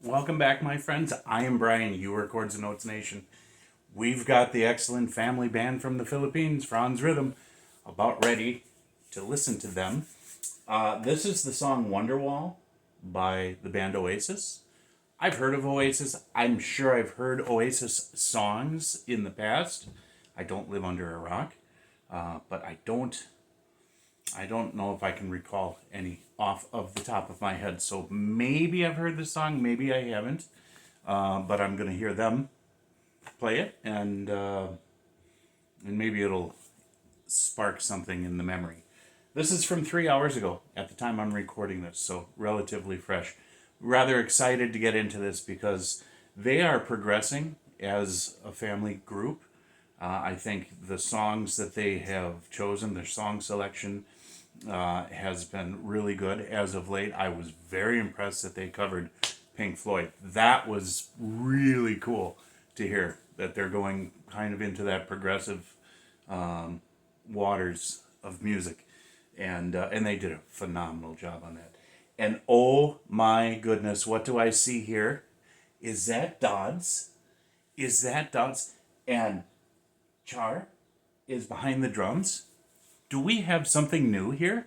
Welcome back, my friends. I am Brian. You are Chords and Notes Nation. We've got the excellent family band from the Philippines, FRANZ Rhythm, about ready to listen to them. This is the song Wonderwall by the band Oasis. I've heard of Oasis. I'm sure I've heard Oasis songs in the past. I don't live under a rock, but I don't know if I can recall any off of the top of my head. So maybe I've heard the song, maybe I haven't. But I'm going to hear them play it, and maybe it'll spark something in the memory. This is from 3 hours ago at the time I'm recording this, so relatively fresh. Rather excited to get into this because they are progressing as a family group. I think the songs that they have chosen, their song selection, has been really good as of late. I was very impressed that they covered Pink Floyd. That was really cool to hear that they're going kind of into that progressive waters of music, and they did a phenomenal job on that. And oh my goodness, what do I see here? Is that Dodds? Is that Dodds? And Char is behind the drums. Do we have something new here?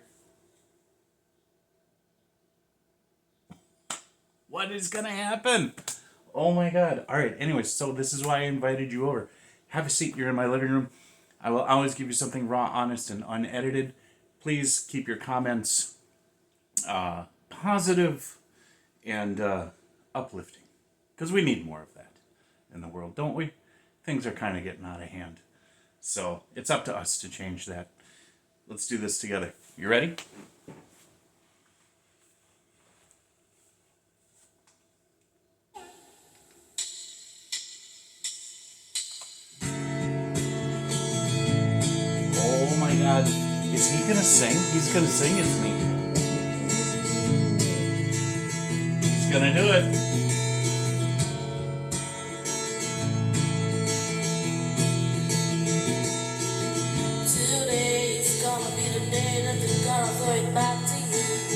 What is going to happen? Oh my God. All right. Anyways, so this is why I invited you over. Have a seat. You're in my living room. I will always give you something raw, honest, and unedited. Please keep your comments positive and uplifting, because we need more of that in the world, don't we? Things are kind of getting out of hand. So it's up to us to change that. Let's do this together. You ready? Oh my God. Is he going to sing? He's going to sing, isn't he? He's going to do it.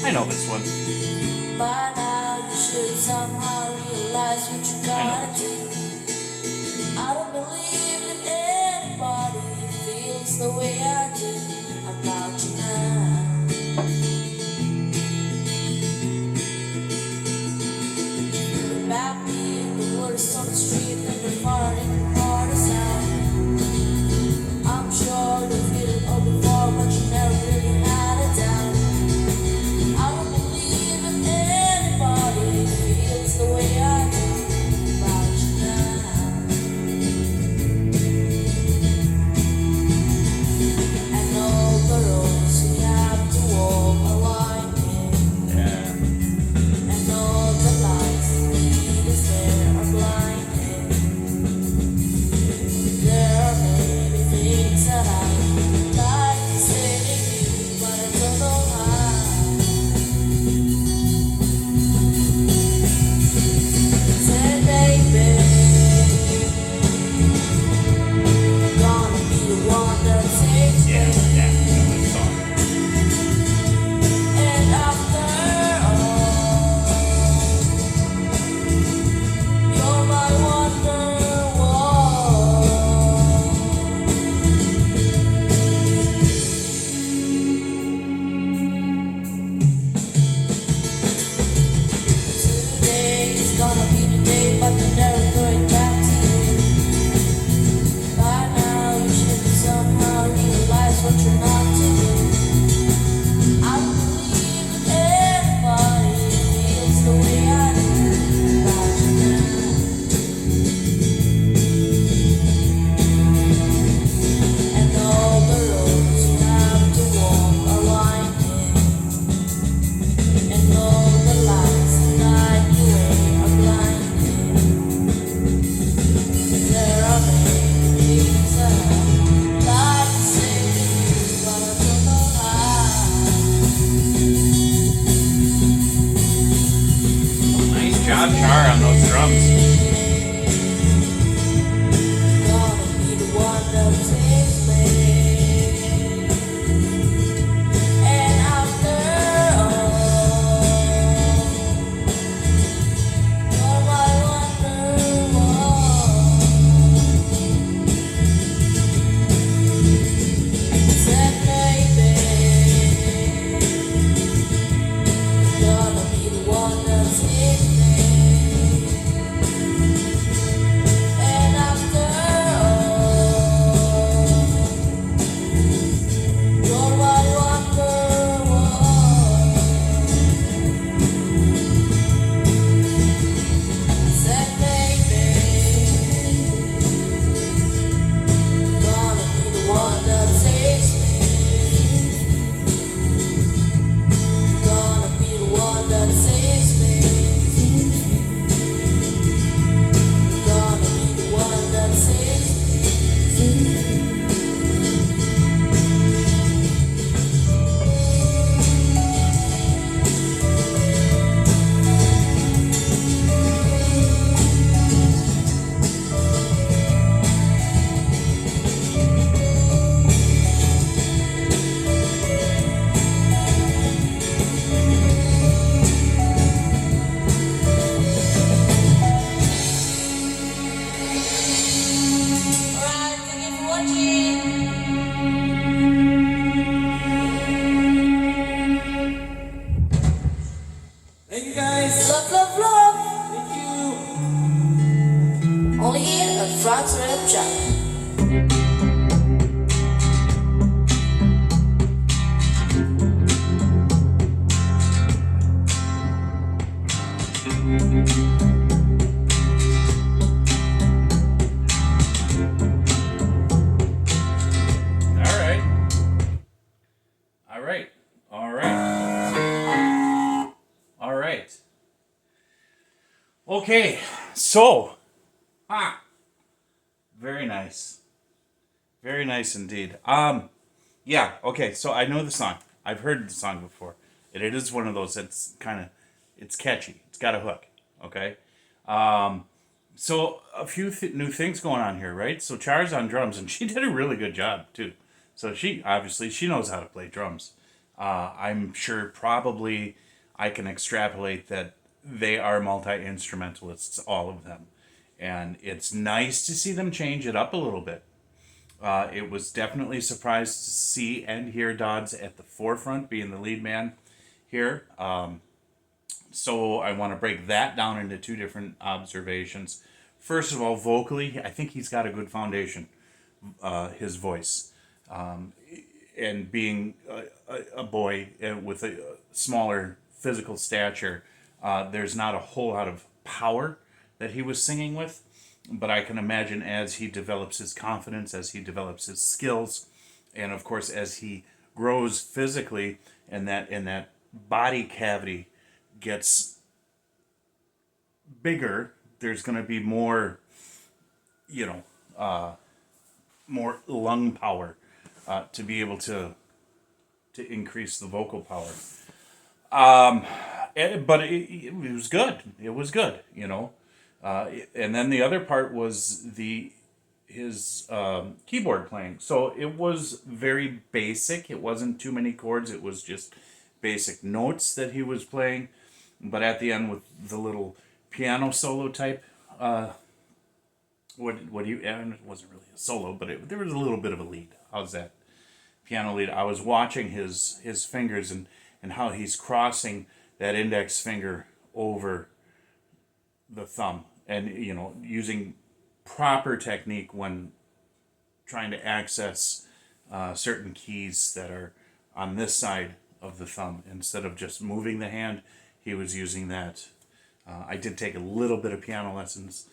I know this one. By now you should somehow realize what you gotta do. I don't believe that anybody feels the way I do about you now. About me, the word is on the street and the far in the heart is out. I'm sure you feel it all before, but you never really had a doubt. I don't believe that anybody feels the way I do about you now. And all the roads we have to walk are winding. Yeah. And all the lights that lead us there are blinding. There are many things that I'd like to say to you, but I don't know how. Say, baby, you're gonna be the one that takes me. Yeah, I know this song. And after all, you're my Wonderwall. Today is gonna be the day, but I'm never going back to you. By now you should somehow realize what you're not to do. I don't believe that anybody feels the way I do about you now. And all the roads you have to walk are winding. And all the lights that guide the way are blinding. There are many things that I'd like to say to you, but I don't know how. Nice job, Char, on those drums. Gonna be the one that takes me. And after all, you're Thank you guys. Love, love, love. Thank you. Only here at FRANZ Rap Channel. All right. All right. All right. All right. Okay. So, very nice. Very nice indeed. Yeah, okay, so I know the song. I've heard the song before. It is one of those that's it's catchy. It's got a hook, okay? So a few new things going on here, right? So Char's on drums, and she did a really good job, too. So she knows how to play drums. I'm sure probably I can extrapolate that they are multi-instrumentalists, all of them. And it's nice to see them change it up a little bit. It was definitely a surprise to see and hear Dodds at the forefront, being the lead man here. So I want to break that down into two different observations. First of all, vocally, I think he's got a good foundation, his voice. And being a boy with a smaller physical stature, there's not a whole lot of power that he was singing with. But I can imagine as he develops his confidence, as he develops his skills, and of course as he grows physically, and that body cavity gets bigger, there's going to be more, more lung power to be able to increase the vocal power. But it was good. It was good, and then the other part was his keyboard playing. So it was very basic. It wasn't too many chords. It was just basic notes that he was playing. But at the end with the little piano solo type, what do you? And it wasn't really a solo, but there was a little bit of a lead. How's that? Piano lead. I was watching his fingers and how he's crossing that index finger over the thumb, and using proper technique when trying to access certain keys that are on this side of the thumb. Instead of just moving the hand, he was using that. I did take a little bit of piano lessons,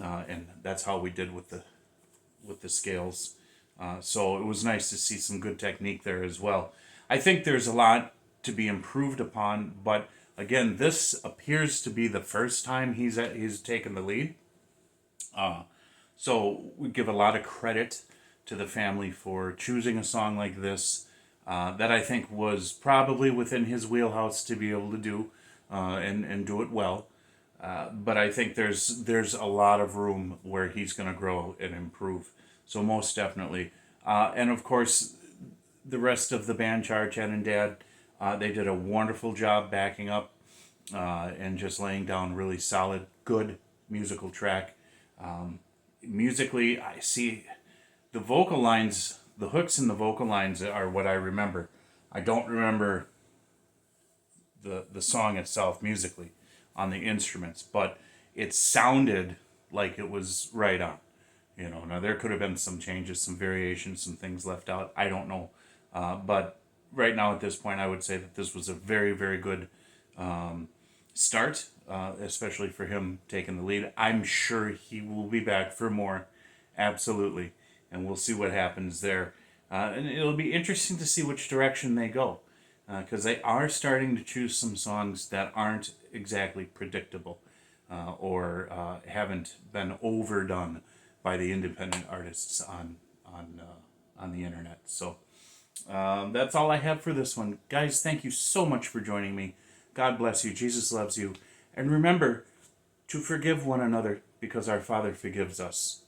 and that's how we did with the scales. So it was nice to see some good technique there as well. I think there's a lot to be improved upon, but again, this appears to be the first time he's taken the lead. So we give a lot of credit to the family for choosing a song like this that I think was probably within his wheelhouse to be able to do and do it well. But I think there's a lot of room where he's going to grow and improve. So most definitely. And of course, the rest of the band, Char, Chen, and Dad, they did a wonderful job backing up and just laying down really solid, good musical track. Musically, I see the vocal lines, the hooks in the vocal lines are what I remember. I don't remember the song itself musically on the instruments, but it sounded like it was right on. Now there could have been some changes, some variations, some things left out. I don't know. But right now at this point, I would say that this was a very, very good start, especially for him taking the lead. I'm sure he will be back for more, absolutely, and we'll see what happens there. And it'll be interesting to see which direction they go, because they are starting to choose some songs that aren't exactly predictable or haven't been overdone by the independent artists on the internet. So that's all I have for this one. Guys, thank you so much for joining me. God bless you. Jesus loves you. And remember to forgive one another because our Father forgives us.